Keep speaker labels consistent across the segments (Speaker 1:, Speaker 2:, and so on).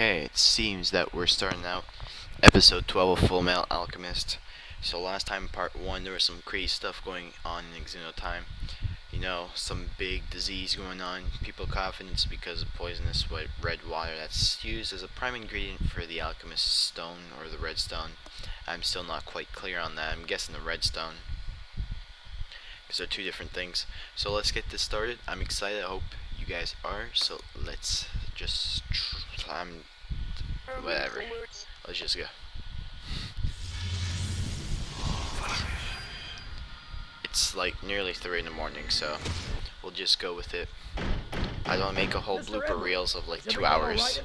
Speaker 1: Okay, it seems that we're starting out episode 12 of Fullmetal Alchemist. So last time, part 1, there was some crazy stuff going on in Xeno time. You know, some big disease going on. People coughing, it's because of poisonous red water that's used as a prime ingredient for the alchemist's stone, or the red stone. I'm still not quite clear on that. I'm guessing the red stone, because they're two different things. So let's get this started. I'm excited. I hope you guys are. So let's just whatever. Let's just go. It's like nearly 3 in the morning, so we'll just go with it. I don't make a whole blooper reels of like 2 hours.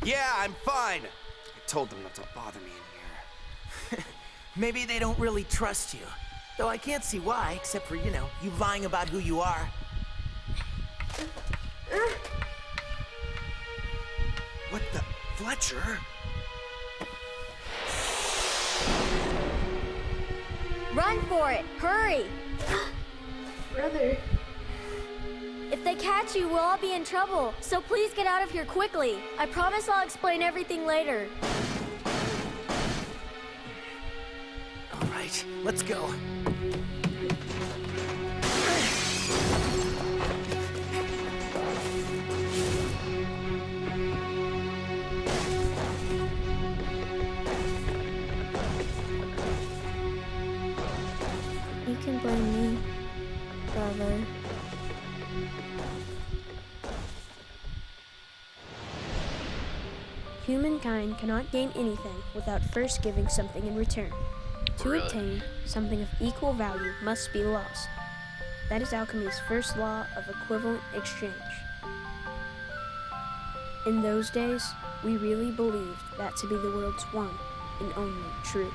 Speaker 2: Yeah, I'm fine. I told them not to bother me in here.
Speaker 3: Maybe they don't really trust you. Though I can't see why, except for, you lying about who you are.
Speaker 2: What the? Fletcher?
Speaker 4: Run for it! Hurry!
Speaker 5: Brother.
Speaker 4: If they catch you, we'll all be in trouble. So please get out of here quickly. I promise I'll explain everything later.
Speaker 3: All right, let's go.
Speaker 4: You can blame me, brother. Humankind cannot gain anything without first giving something in return. To obtain something of equal value must be lost. That is alchemy's first law of equivalent exchange. In those days, we really believed that to be the world's one and only truth.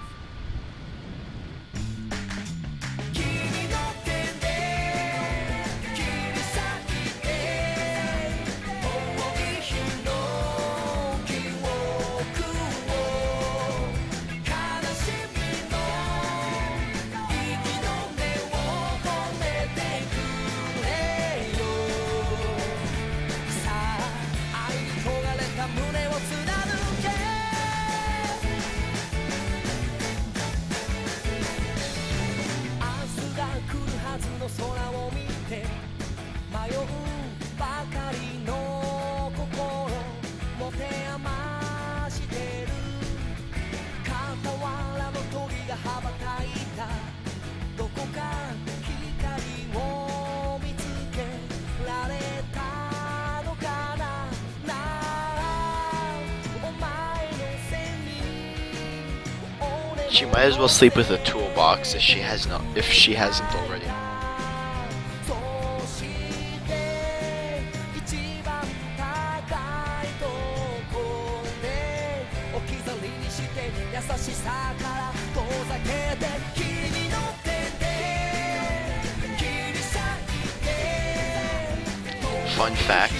Speaker 1: She might as well sleep with a toolbox if she hasn't already. Fun fact,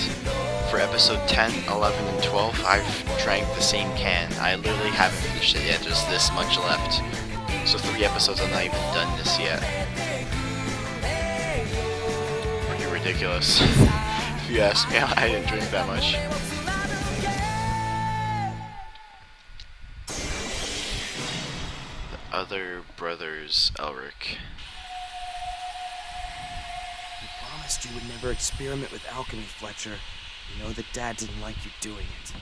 Speaker 1: for episode 10, 11, and 12, I've drank the same can. I literally haven't finished it yet, just this much left. So 3 episodes, I'm not even done this yet. Pretty ridiculous. If you ask me, I didn't drink that much. The other brother's Elric.
Speaker 2: You promised you would never experiment with alchemy, Fletcher. You know that Dad didn't like you doing it.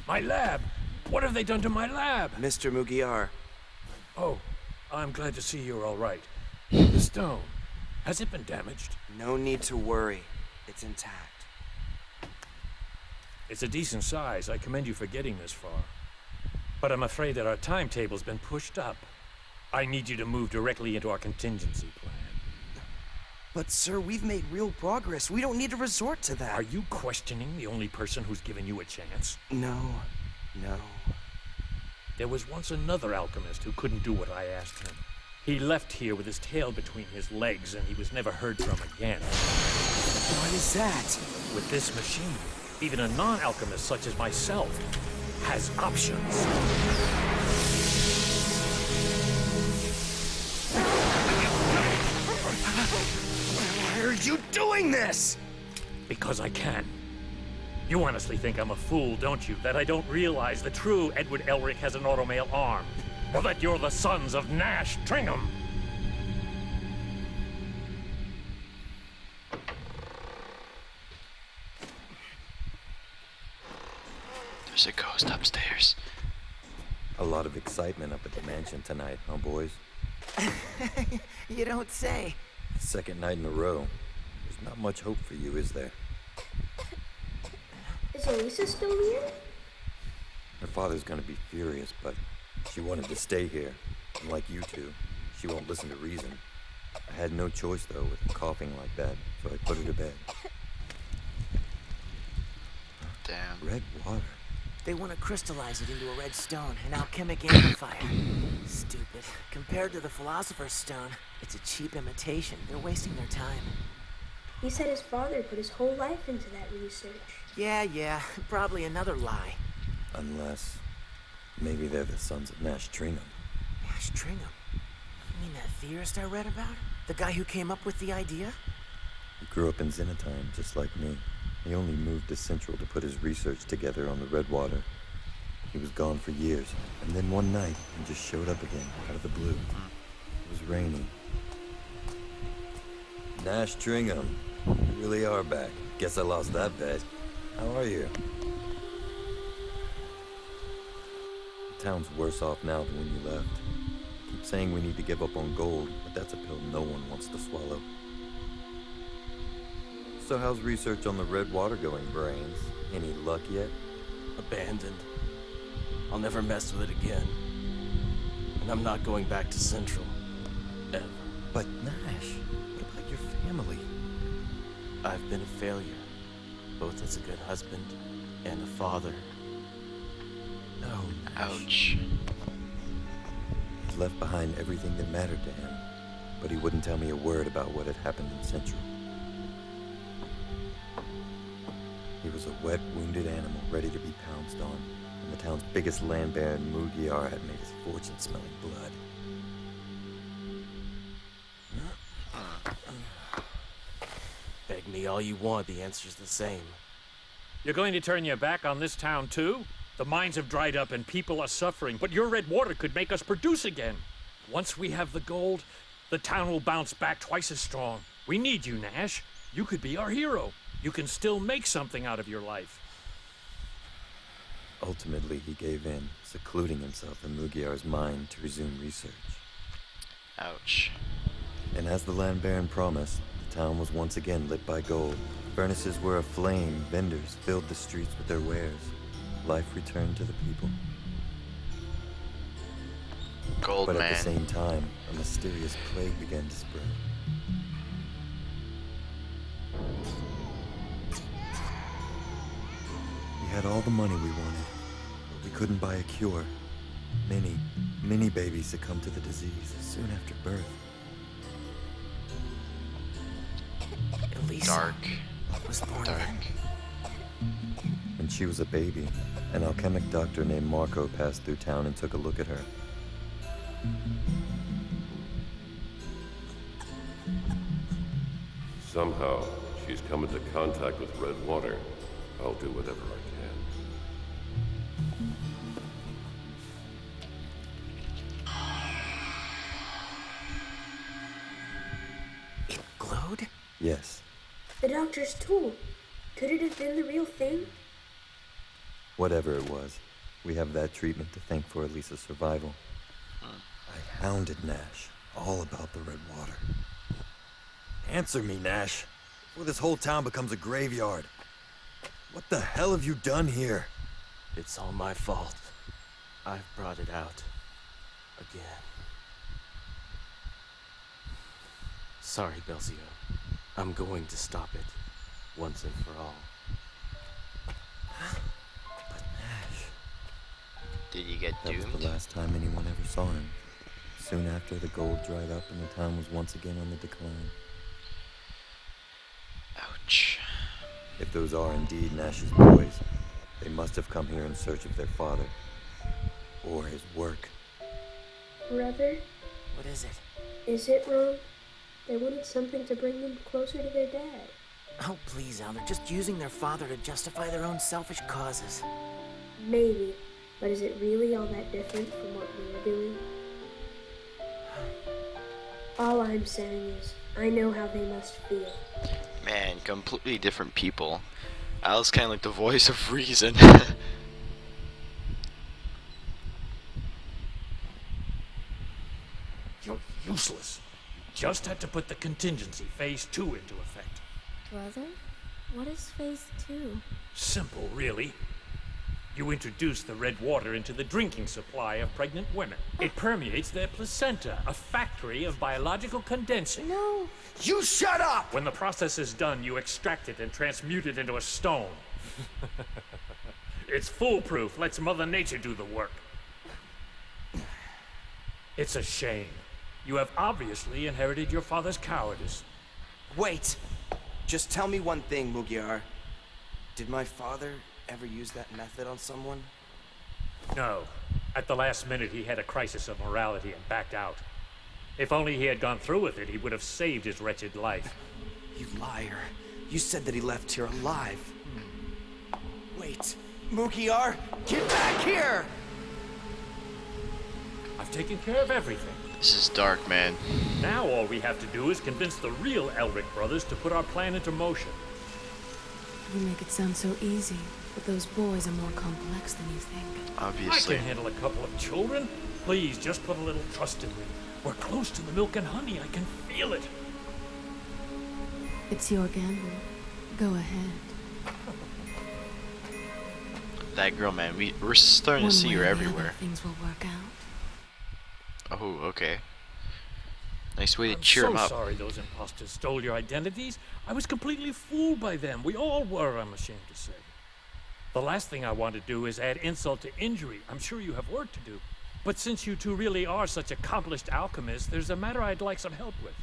Speaker 6: My lab! What have they done to my lab?
Speaker 2: Mr. Mugiar.
Speaker 6: Oh, I'm glad to see you're all right. The stone, has it been damaged?
Speaker 2: No need to worry. It's intact.
Speaker 6: It's a decent size. I commend you for getting this far. But I'm afraid that our timetable's been pushed up. I need you to move directly into our contingency plan.
Speaker 2: But sir, we've made real progress. We don't need to resort to that.
Speaker 6: Are you questioning the only person who's given you a chance?
Speaker 2: No.
Speaker 6: There was once another alchemist who couldn't do what I asked him. He left here with his tail between his legs, and he was never heard from again.
Speaker 2: Why is that?
Speaker 6: With this machine, even a non-alchemist such as myself has options.
Speaker 2: Why are you doing this?
Speaker 6: Because I can. You honestly think I'm a fool, don't you? That I don't realize the true Edward Elric has an automail arm? Or that you're the sons of Nash Tringham?
Speaker 1: There's a ghost upstairs.
Speaker 7: A lot of excitement up at the mansion tonight, huh, boys?
Speaker 3: You don't say.
Speaker 7: Second night in a row. There's not much hope for you, is there?
Speaker 5: Is Elisa still here?
Speaker 7: Her father's gonna be furious, but she wanted to stay here. And like you two, she won't listen to reason. I had no choice, though, with her coughing like that, so I put her to bed.
Speaker 1: Damn.
Speaker 7: Red water.
Speaker 3: They want to crystallize it into a red stone, an alchemic amplifier. Stupid. Compared to the Philosopher's Stone, it's a cheap imitation. They're wasting their time.
Speaker 4: He said his father put his whole life into that research.
Speaker 3: Yeah, probably another lie.
Speaker 7: Unless, maybe they're the sons of Nash Tringham.
Speaker 3: Nash Tringham? You mean that theorist I read about? The guy who came up with the idea?
Speaker 7: He grew up in Xenotime, just like me. He only moved to Central to put his research together on the red water. He was gone for years, and then one night, he just showed up again, out of the blue. It was raining. Nash Tringham, you really are back. Guess I lost that bet. How are you? The town's worse off now than when you left. Keep saying we need to give up on gold, but that's a pill no one wants to swallow. So how's research on the red water going, Brains? Any luck yet?
Speaker 2: Abandoned. I'll never mess with it again. And I'm not going back to Central. Ever.
Speaker 7: But Nash, what about your family?
Speaker 2: I've been a failure. Both as a good husband and a father.
Speaker 7: No, Nash.
Speaker 1: Ouch.
Speaker 7: He'd left behind everything that mattered to him, but he wouldn't tell me a word about what had happened in Central. He was a wet, wounded animal ready to be pounced on, and the town's biggest land baron, Mugiar, had made his fortune smelling blood.
Speaker 2: Beg me all you want, the answer's the same.
Speaker 6: You're going to turn your back on this town, too? The mines have dried up and people are suffering, but your red water could make us produce again. Once we have the gold, the town will bounce back twice as strong. We need you, Nash. You could be our hero. You can still make something out of your life.
Speaker 7: Ultimately, he gave in, secluding himself in Mugiar's mine to resume research.
Speaker 1: Ouch.
Speaker 7: And as the land baron promised, the town was once again lit by gold. Furnaces were aflame, vendors filled the streets with their wares. Life returned to the people.
Speaker 1: Gold
Speaker 7: But
Speaker 1: man.
Speaker 7: at the same time, a mysterious plague began to spread. We had all the money we wanted, but we couldn't buy a cure. Many babies succumbed to the disease soon after birth.
Speaker 3: Elisa
Speaker 1: Dark.
Speaker 3: was born
Speaker 1: Dark.
Speaker 3: then.
Speaker 7: When she was a baby, an alchemic doctor named Marco passed through town and took a look at her.
Speaker 8: Somehow, she's come into contact with red water. I'll do whatever I can.
Speaker 3: It glowed?
Speaker 7: Yes,
Speaker 5: The doctor's tool. Could it have been the real thing?
Speaker 7: whatever it was, we have that treatment to thank for Elisa's survival. I hounded Nash, all about the red water. Answer me, Nash, before this whole town becomes a graveyard. What the hell have you done here?
Speaker 2: It's all my fault. I've brought it out. Again. Sorry, Belzio. I'm going to stop it. Once and for all.
Speaker 7: But Nash,
Speaker 1: Did you get
Speaker 7: that was
Speaker 1: doomed?
Speaker 7: the last time anyone ever saw him. Soon after, the gold dried up and the town was once again on the decline.
Speaker 1: Ouch.
Speaker 7: If those are indeed Nash's boys, they must have come here in search of their father. Or his work.
Speaker 5: Brother,
Speaker 3: What is it?
Speaker 5: is it wrong? They wanted something to bring them closer to their dad.
Speaker 3: Oh, please, Al, they're just using their father to justify their own selfish causes.
Speaker 5: Maybe, but is it really all that different from what we're doing? All I'm saying is, I know how they must feel.
Speaker 1: Man, completely different people. Al's kind of like the voice of reason.
Speaker 6: You're useless. Just had to put the contingency phase 2 into effect.
Speaker 4: Brother? What is phase 2?
Speaker 6: Simple, really. You introduce the red water into the drinking supply of pregnant women. It permeates their placenta, a factory of biological condensing.
Speaker 4: No.
Speaker 2: You shut up!
Speaker 6: When the process is done, you extract it and transmute it into a stone. It's foolproof, lets Mother Nature do the work. It's a shame. You have obviously inherited your father's cowardice.
Speaker 2: Wait. Just tell me one thing, Mugiar. Did my father ever use that method on someone?
Speaker 6: No. At the last minute, he had a crisis of morality and backed out. If only he had gone through with it, he would have saved his wretched life.
Speaker 2: You liar. You said that he left here alive. Wait. Mugiar, get back here!
Speaker 6: I've taken care of everything.
Speaker 1: This is dark, man.
Speaker 6: Now all we have to do is convince the real Elric brothers to put our plan into motion.
Speaker 9: You make it sound so easy, but those boys are more complex than you think.
Speaker 1: Obviously.
Speaker 6: I can handle a couple of children. Please, just put a little trust in me. We're close to the milk and honey. I can feel it.
Speaker 9: It's your gamble. Go ahead.
Speaker 1: That girl, man, we're starting to see her everywhere.
Speaker 9: Things will work out.
Speaker 1: Oh, okay. Nice way to
Speaker 6: I'm
Speaker 1: cheer him
Speaker 6: so
Speaker 1: up.
Speaker 6: sorry those imposters stole your identities. I was completely fooled by them. We all were, I'm ashamed to say. The last thing I want to do is add insult to injury. I'm sure you have work to do. But since you two really are such accomplished alchemists, there's a matter I'd like some help with.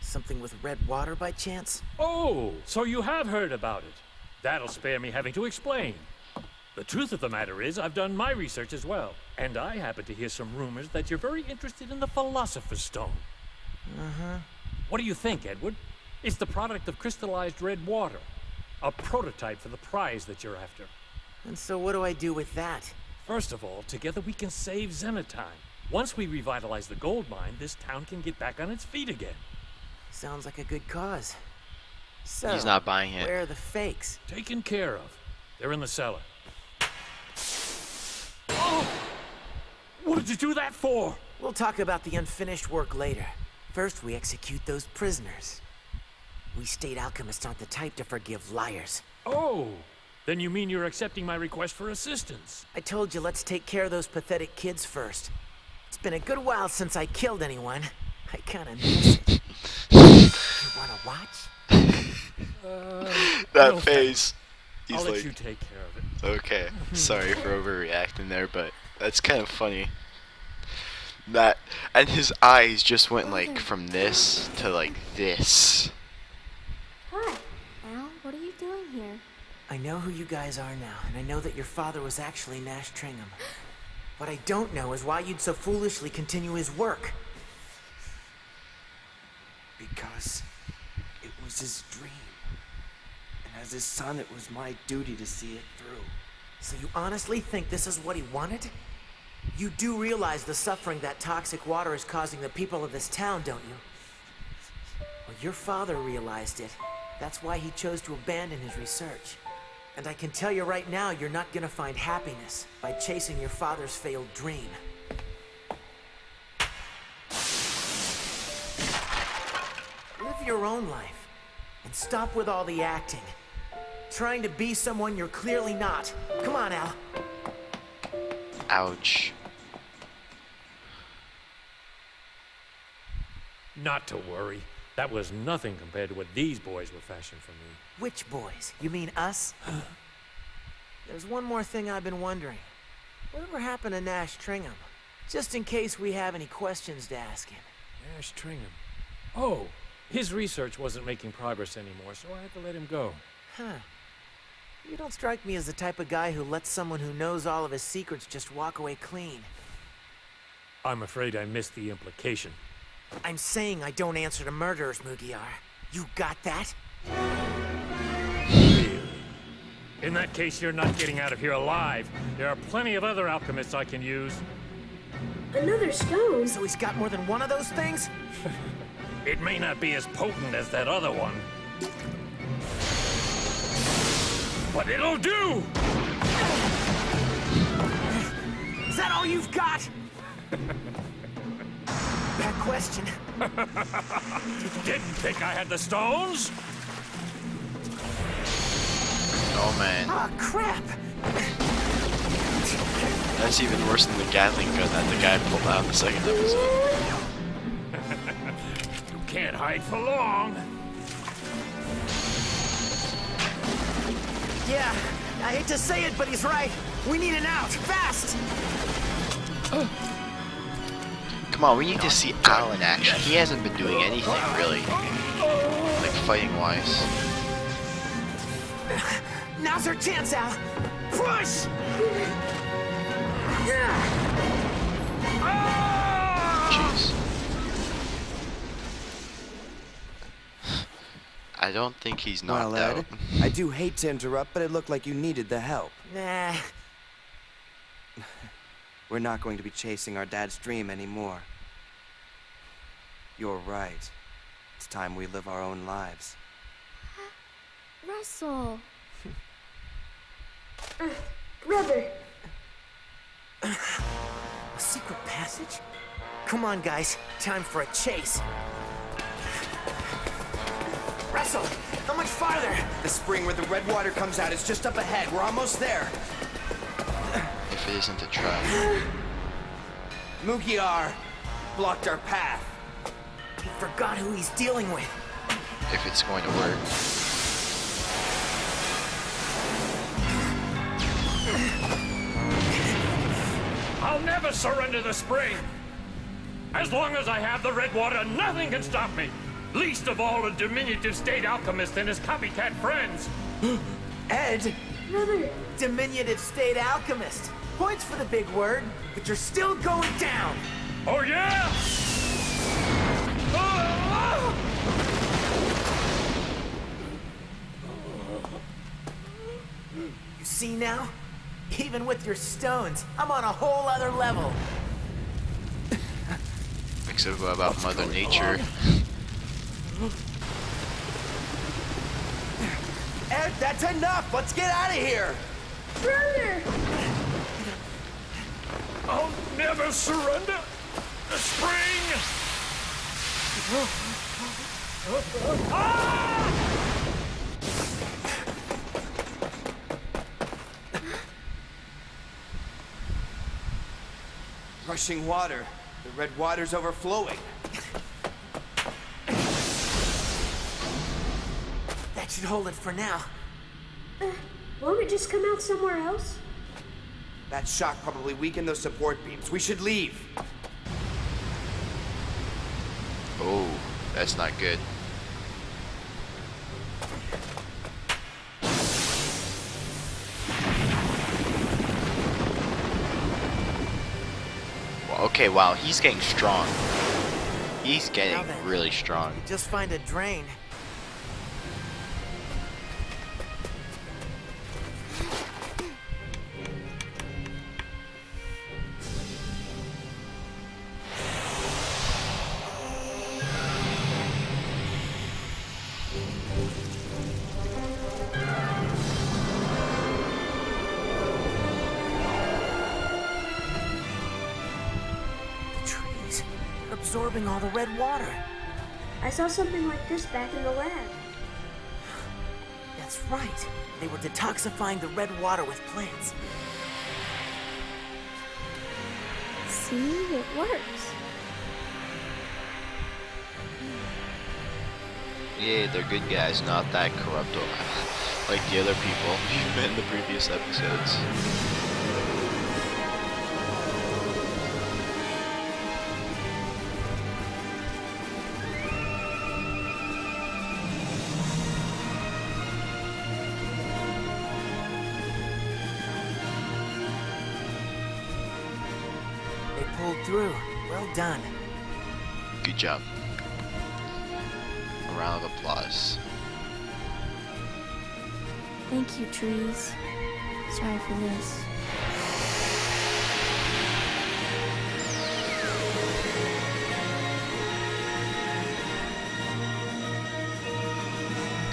Speaker 3: Something with red water by chance?
Speaker 6: Oh, so you have heard about it. That'll spare me having to explain. The truth of the matter is, I've done my research as well, and I happen to hear some rumors that you're very interested in the Philosopher's Stone.
Speaker 3: Uh-huh.
Speaker 6: What do you think, Edward? It's the product of crystallized red water, a prototype for the prize that you're after.
Speaker 3: And so what do I do with that?
Speaker 6: First of all, together we can save Xenotime. Once we revitalize the gold mine, this town can get back on its feet again.
Speaker 3: Sounds like a good cause. So,
Speaker 1: He's not buying it.
Speaker 3: where are the fakes?
Speaker 6: Taken care of. They're in the cellar. Oh! What did you do that for?
Speaker 3: We'll talk about the unfinished work later. First, we execute those prisoners. We state alchemists aren't the type to forgive liars.
Speaker 6: Oh, then you mean you're accepting my request for assistance?
Speaker 3: I told you let's take care of those pathetic kids first. It's been a good while since I killed anyone. I kinda miss it. You wanna watch?
Speaker 1: That
Speaker 6: no,
Speaker 1: face. He's
Speaker 6: I'll let
Speaker 1: like,
Speaker 6: you take care of it.
Speaker 1: okay, sorry for overreacting there, but that's kind of funny. That, and his eyes just went like from this to like this.
Speaker 4: Hi. Al, what are you doing here?
Speaker 3: I know who you guys are now, and I know that your father was actually Nash Tringham. What I don't know is why you'd so foolishly continue his work.
Speaker 2: Because it was his dream. And as his son, it was my duty to see it through.
Speaker 3: So you honestly think this is what he wanted? You do realize the suffering that toxic water is causing the people of this town, don't you? Well, your father realized it. That's why he chose to abandon his research. And I can tell you right now, you're not gonna find happiness by chasing your father's failed dream. Live your own life, and stop with all the acting. Trying to be someone you're clearly not. Come on, Al.
Speaker 1: Ouch.
Speaker 6: Not to worry. That was nothing compared to what these boys were fashioned for me.
Speaker 3: Which boys? You mean us? There's one more thing I've been wondering. Whatever happened to Nash Tringham? Just in case we have any questions to ask him.
Speaker 6: Nash Tringham. Oh, his research wasn't making progress anymore, so I had to let him go.
Speaker 3: Huh. You don't strike me as the type of guy who lets someone who knows all of his secrets just walk away clean.
Speaker 6: I'm afraid I missed the implication.
Speaker 3: I'm saying I don't answer to murderers, Mugiar. You got that?
Speaker 6: Really? In that case, you're not getting out of here alive. There are plenty of other alchemists I can use.
Speaker 5: Another stone?
Speaker 2: So he's got more than one of those things?
Speaker 6: It may not be as potent as that other one, but it'll do!
Speaker 2: Is that all you've got? Bad question.
Speaker 6: Didn't think I had the stones?
Speaker 1: Oh man,
Speaker 2: Ah, crap!
Speaker 1: that's even worse than the Gatling gun that the guy pulled out in the second episode.
Speaker 6: You can't hide for long.
Speaker 2: Yeah, I hate to say it, but he's right. We need an out, fast!
Speaker 1: Come on, we need to see Al in action. He hasn't been doing anything really, like fighting wise.
Speaker 2: Now's our chance, Al. Push!
Speaker 1: Jeez. I don't think he's knocked
Speaker 10: Well, Ed,
Speaker 1: out.
Speaker 10: I do hate to interrupt, but it looked like you needed the help.
Speaker 2: Nah.
Speaker 10: We're not going to be chasing our dad's dream anymore. You're right. It's time we live our own lives.
Speaker 5: Russell. Brother.
Speaker 2: A secret passage? Come on, guys. Time for a chase. Russell, how much farther?
Speaker 10: The spring where the red water comes out is just up ahead. We're almost there.
Speaker 1: If it isn't a trap.
Speaker 10: Mugiar blocked our path.
Speaker 2: He forgot who he's dealing with.
Speaker 1: If it's going to work.
Speaker 6: I'll never surrender the spring. As long as I have the red water, nothing can stop me. Least of all a diminutive state alchemist and his copycat friends.
Speaker 2: Ed,
Speaker 5: Brother.
Speaker 2: diminutive state alchemist. Points for the big word, but you're still going down.
Speaker 6: Oh yeah!
Speaker 2: You see now? Even with your stones, I'm on a whole other level.
Speaker 1: Makes it about Mother Nature.
Speaker 10: Ed, that's enough! Let's get out of here!
Speaker 5: Brother!
Speaker 6: I'll never surrender the spring!
Speaker 10: Rushing water. The red water's overflowing.
Speaker 2: That should hold it for now.
Speaker 5: Won't it just come out somewhere else?
Speaker 10: That shock probably weakened those support beams. We should leave.
Speaker 1: Oh, that's not good. Well, okay, wow, he's getting strong. He's
Speaker 2: Now
Speaker 1: getting
Speaker 2: then,
Speaker 1: really strong.
Speaker 2: Just find a drain. Absorbing all the red water.
Speaker 5: I saw something like this back in the lab.
Speaker 2: That's right. They were detoxifying the red water with plants.
Speaker 4: See, it works.
Speaker 1: Yeah, they're good guys, not that corrupt like the other people you've met in the previous episodes.
Speaker 2: They pulled through. Well done.
Speaker 1: Good job. A round of applause.
Speaker 4: Thank you, trees. Sorry for this.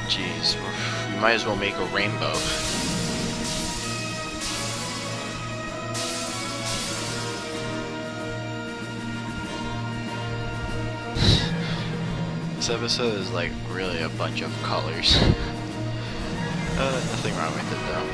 Speaker 1: Jeez, we might as well make a rainbow. This episode is like really a bunch of colors. Nothing wrong with it though.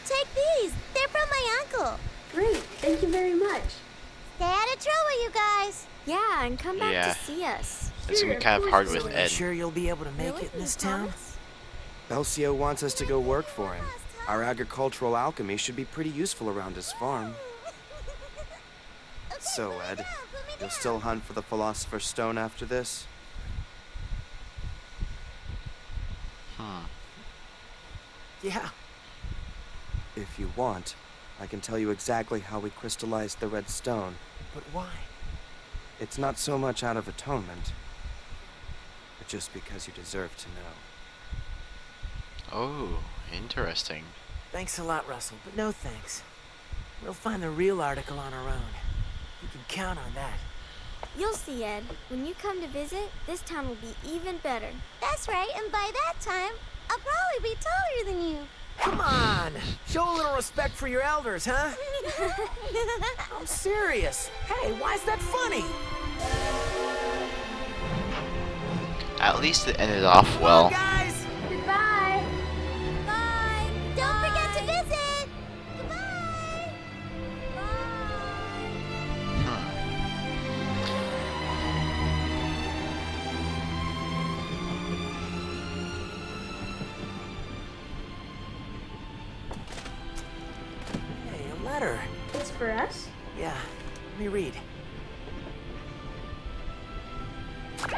Speaker 11: Take these. They're from my uncle.
Speaker 5: Great, thank you very much.
Speaker 11: Stay out of trouble, you guys.
Speaker 4: Yeah, and come back
Speaker 1: Yeah.
Speaker 4: to see us.
Speaker 1: It's gonna be kind of hard with Ed.
Speaker 3: Sure you'll be able to make
Speaker 11: Really?
Speaker 3: it in this
Speaker 11: You
Speaker 3: town?
Speaker 11: promise?
Speaker 10: Belcio wants us to go work for him. Our agricultural alchemy should be pretty useful around his farm. So, Ed, you'll still hunt for the Philosopher's Stone after this?
Speaker 3: Yeah.
Speaker 10: If you want, I can tell you exactly how we crystallized the red stone.
Speaker 3: But why?
Speaker 10: It's not so much out of atonement, but just because you deserve to know.
Speaker 1: Oh, interesting.
Speaker 3: Thanks a lot, Russell, but no thanks. We'll find the real article on our own. You can count on that.
Speaker 11: You'll see, Ed. When you come to visit, this town will be even better. That's right, and by that time, I'll probably be taller than you.
Speaker 3: Come on! Show a little respect for your elders, huh? I'm serious. Hey, why's that funny?
Speaker 1: At least it ended off well.
Speaker 3: Guys!
Speaker 5: Goodbye.
Speaker 11: Bye. Don't forget to visit. Goodbye. Bye.
Speaker 3: Hey, a letter.
Speaker 5: It's for us?
Speaker 3: Yeah, let me read.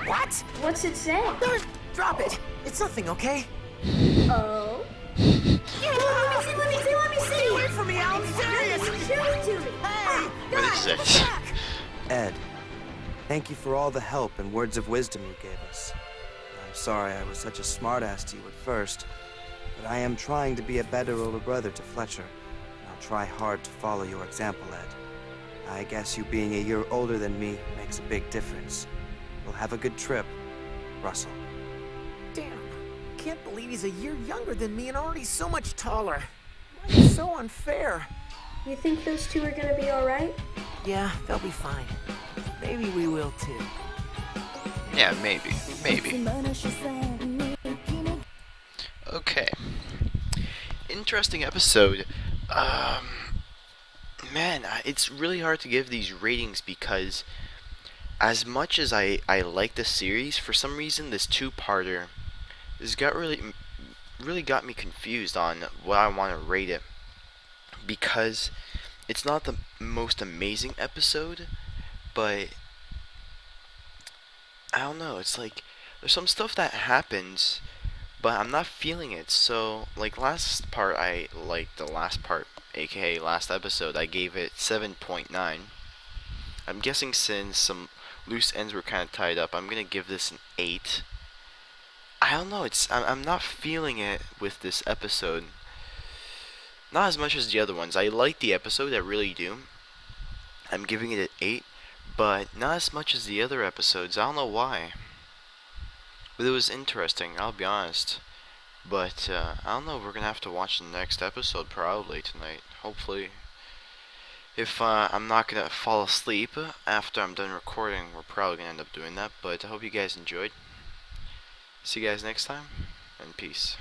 Speaker 3: What?
Speaker 5: What's it say?
Speaker 3: Drop it! It's nothing, okay?
Speaker 5: Oh? Let me see!
Speaker 3: Stay away from me, Al! I'm serious!
Speaker 5: Show it to me!
Speaker 3: Hey!
Speaker 1: What is this?
Speaker 10: Ed, thank you for all the help and words of wisdom you gave us. I'm sorry I was such a smartass to you at first, but I am trying to be a better older brother to Fletcher. And I'll try hard to follow your example, Ed. I guess you being a year older than me makes a big difference. We'll have a good trip, Russell.
Speaker 3: Damn. Can't believe he's a year younger than me and already so much taller. Life is so unfair.
Speaker 5: You think those two are gonna be alright?
Speaker 3: Yeah, they'll be fine. Maybe we will too.
Speaker 1: Yeah, maybe. Maybe. Okay. Interesting episode. Man, it's really hard to give these ratings because as much as I like the series, for some reason this two-parter has got really got me confused on what I want to rate it, because it's not the most amazing episode, but I don't know, it's like there's some stuff that happens but I'm not feeling it. So like last part, I liked the last part, aka last episode, I gave it 7.9. I'm guessing since some loose ends were kind of tied up, I'm gonna give this an 8. I don't know, I'm not feeling it with this episode. Not as much as the other ones. I like the episode, I really do. I'm giving it an 8, but not as much as the other episodes. I don't know why. But it was interesting, I'll be honest. But I don't know, we're gonna have to watch the next episode probably tonight. Hopefully. If I'm not gonna fall asleep after I'm done recording, we're probably gonna end up doing that. But I hope you guys enjoyed. See you guys next time, and peace.